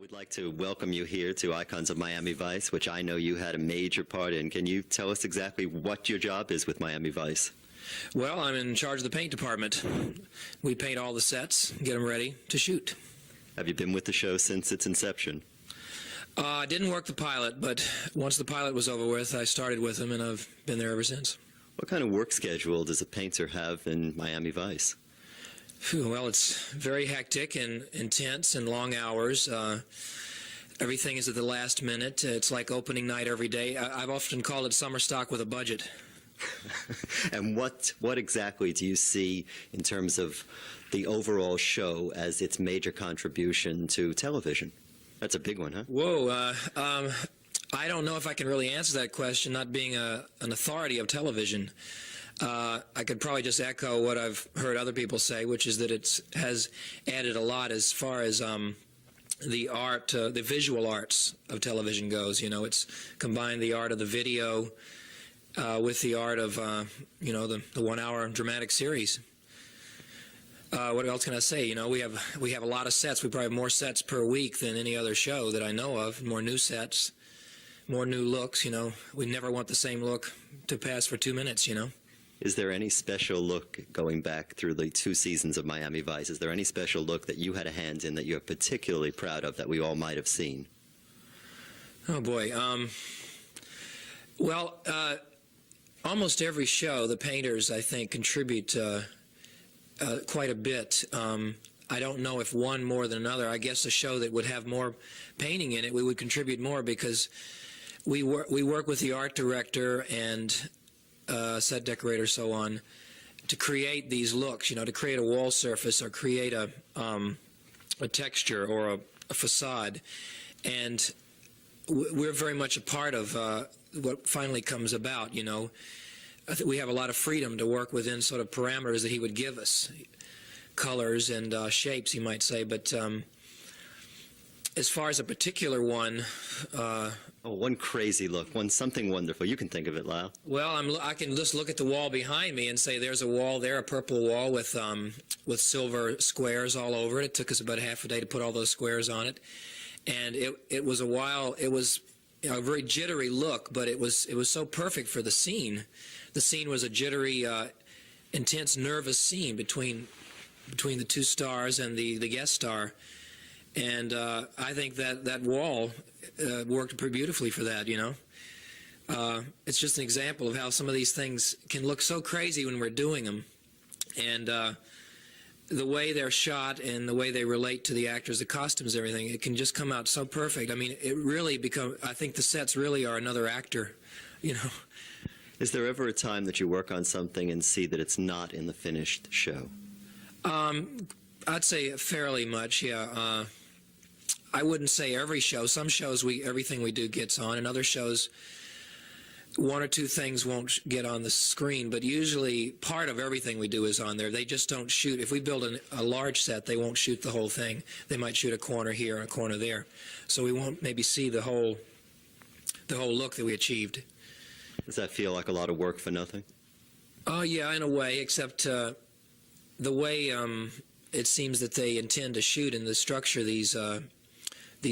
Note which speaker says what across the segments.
Speaker 1: We'd like to welcome you here to Icons of Miami Vice, which I know you had a major part in. Can you tell us exactly what your job is with Miami Vice?
Speaker 2: Well, I'm in charge of the paint department. We paint all the sets, get them ready to shoot.
Speaker 1: Have you been with the show since its inception?
Speaker 2: I didn't work the pilot, but once the pilot was over with, I started with them, and I've been there ever since.
Speaker 1: What kind of work schedule does a painter have in Miami Vice?
Speaker 2: Well, it's very hectic and intense and long hours. Everything is at the last minute. It's like opening night every day. I've often called it summer stock with a budget.
Speaker 1: And what exactly do you see in terms of the overall show as its major contribution to television? That's a big one, huh?
Speaker 2: Whoa. I don't know if I can really answer that question, not being an authority of television. I could probably just echo what I've heard other people say, which is that it has added a lot as far as the art, the visual arts of television goes. You know, it's combined the art of the video with the art of, you know, the 1 hour dramatic series. What else can I say? You know, we have a lot of sets. We probably have more sets per week than any other show that I know of. More new sets, more new looks. You know, we never want the same look to pass for 2 minutes. You know.
Speaker 1: Is there any special look going back through the 2 seasons of Miami Vice? Is there any special look that you had a hand in that you're particularly proud of that we all might have seen?
Speaker 2: Oh boy. Well, almost every show, the painters, I think, contribute quite a bit. I don't know if one more than another. I guess a show that would have more painting in it, we would contribute more because we work with the art director and set decorator, so on, to create these looks, you know, to create a wall surface or create a texture or a facade. And we're very much a part of what finally comes about, you know. I think we have a lot of freedom to work within sort of parameters that he would give us, colors and shapes, you might say. But as far as a particular one...
Speaker 1: one crazy look, something wonderful. You can think of it, Lyle.
Speaker 2: Well, I can just look at the wall behind me and say there's a wall there, a purple wall with silver squares all over it. It took us about half a day to put all those squares on it. And it was a while, it was a very jittery look, but it was so perfect for the scene. The scene was a jittery, intense, nervous scene between the 2 stars and the guest star. And I think that wall worked pretty beautifully for that, you know. It's just an example of how some of these things can look so crazy when we're doing them. And the way they're shot and the way they relate to the actors, the costumes, everything, it can just come out so perfect. I mean, it really I think the sets really are another actor, you know.
Speaker 1: Is there ever a time that you work on something and see that it's not in the finished show?
Speaker 2: I'd say fairly much, yeah. I wouldn't say every show. Some shows everything we do gets on, and other shows 1 or 2 things won't get on the screen, but usually part of everything we do is on there. They just don't shoot. If we build a large set, they won't shoot the whole thing. They might shoot a corner here and a corner there. So we won't maybe see the whole look that we achieved.
Speaker 1: Does that feel like a lot of work for nothing?
Speaker 2: Oh, yeah, in a way, except the way it seems that they intend to shoot and to structure these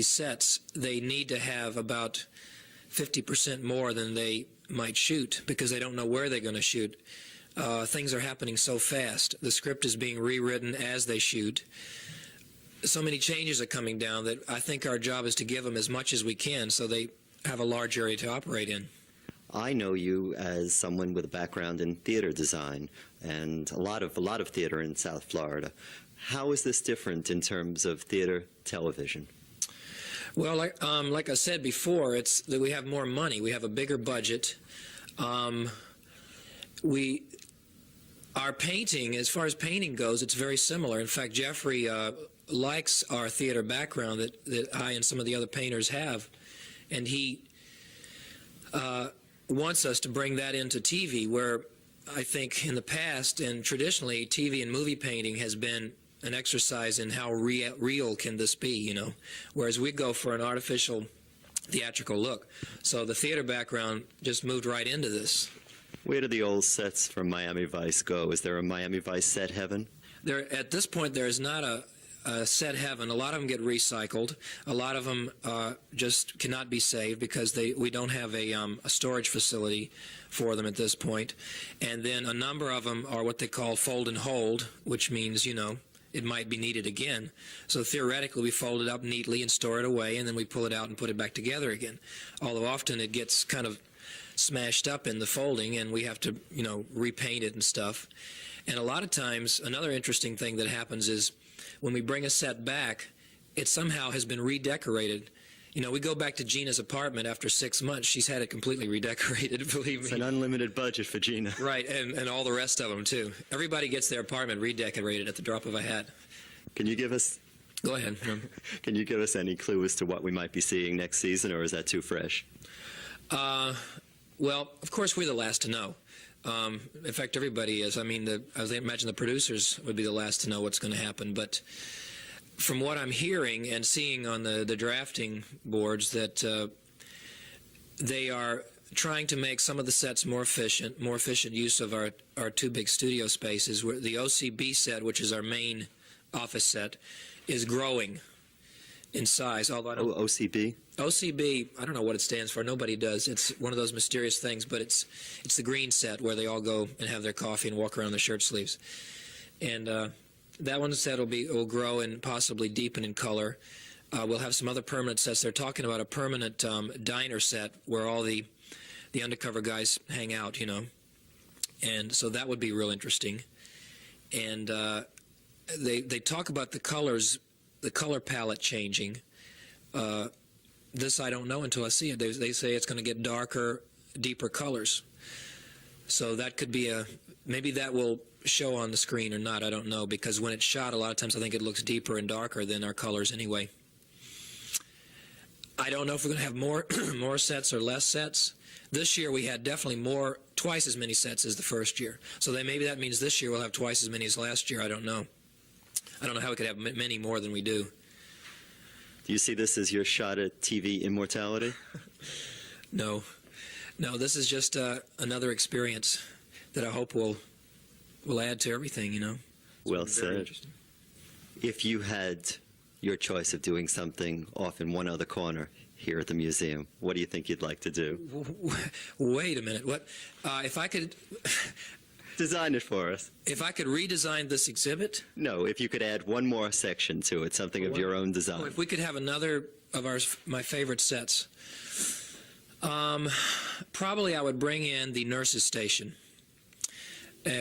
Speaker 2: sets, they need to have about 50% more than they might shoot because they don't know where they're going to shoot. Things are happening so fast. The script is being rewritten as they shoot. So many changes are coming down that I think our job is to give them as much as we can so they have a large area to operate in.
Speaker 1: I know you as someone with a background in theater design and a lot of theater in South Florida. How is this different in terms of theater television?
Speaker 2: Well, like I said before, it's that we have more money. We have a bigger budget. Our painting, as far as painting goes, it's very similar. In fact, Jeffrey likes our theater background that I and some of the other painters have, and he wants us to bring that into TV, where I think in the past and traditionally TV and movie painting has been an exercise in how real can this be, you know, whereas we go for an artificial theatrical look. So the theater background just moved right into this.
Speaker 1: Where do the old sets from Miami Vice go? Is there a Miami Vice set heaven?
Speaker 2: At this point, there is not set heaven. A lot of them get recycled. A lot of them just cannot be saved because we don't have a storage facility for them at this point. And then a number of them are what they call fold and hold, which means, it might be needed again. So theoretically, we fold it up neatly and store it away, and then we pull it out and put it back together again. Although often it gets kind of smashed up in the folding, and we have to, repaint it and stuff. And a lot of times, another interesting thing that happens is when we bring a set back, it somehow has been redecorated. We go back to Gina's apartment after 6 months. She's had it completely redecorated, believe me.
Speaker 1: It's an unlimited budget for Gina.
Speaker 2: Right, and all the rest of them, too. Everybody gets their apartment redecorated at the drop of a hat.
Speaker 1: Can you give us...
Speaker 2: Go ahead.
Speaker 1: Can you give us any clue as to what we might be seeing next season, or is that too fresh?
Speaker 2: Well, of course, we're the last to know. In fact, everybody is. I imagine the producers would be the last to know what's going to happen, but... From what I'm hearing and seeing on the drafting boards, that they are trying to make some of the sets more efficient use of our two big studio spaces. The OCB set, which is our main office set, is growing in size. Although
Speaker 1: OCB?
Speaker 2: OCB, I don't know what it stands for. Nobody does. It's one of those mysterious things, but it's the green set where they all go and have their coffee and walk around their shirt sleeves. And that one set will grow and possibly deepen in color. We'll have some other permanent sets. They're talking about a permanent diner set where all the undercover guys hang out, And so that would be real interesting. And they talk about the colors, the color palette changing. This I don't know until I see it. They say it's going to get darker, deeper colors. So that could be maybe that will show on the screen or not, I don't know, because when it's shot, a lot of times I think it looks deeper and darker than our colors anyway. I don't know if we're going to have more sets or less sets. This year we had definitely twice as many sets as the first year. So maybe that means this year we'll have twice as many as last year. I don't know. I don't know how we could have many more than we do.
Speaker 1: Do you see this as your shot at TV immortality?
Speaker 2: No, this is just another experience that I hope will add to everything,
Speaker 1: Well said. If you had your choice of doing something off in one other corner here at the museum, what do you think you'd like to do?
Speaker 2: Wait a minute. What? If I could...
Speaker 3: Design it for us.
Speaker 2: If I could redesign this exhibit?
Speaker 1: No, if you could add one more section to it, something of your own design.
Speaker 2: Oh, if we could have another of my favorite sets. Probably I would bring in the nurses' station.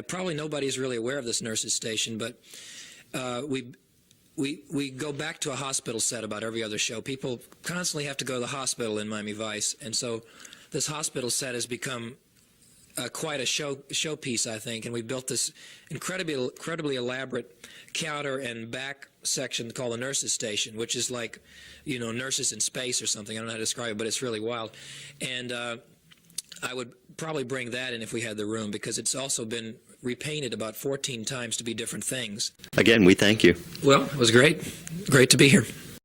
Speaker 2: Probably nobody's really aware of this nurses' station, but we go back to a hospital set about every other show. People constantly have to go to the hospital in Miami Vice, and so this hospital set has become quite a showpiece, I think, and we built this incredibly elaborate counter and back section called the nurses' station, which is like, nurses in space or something. I don't know how to describe it, but it's really wild. And I would probably bring that in if we had the room, because it's also been repainted about 14 times to be different things.
Speaker 1: Again, we thank you.
Speaker 2: Well, it was great to be here.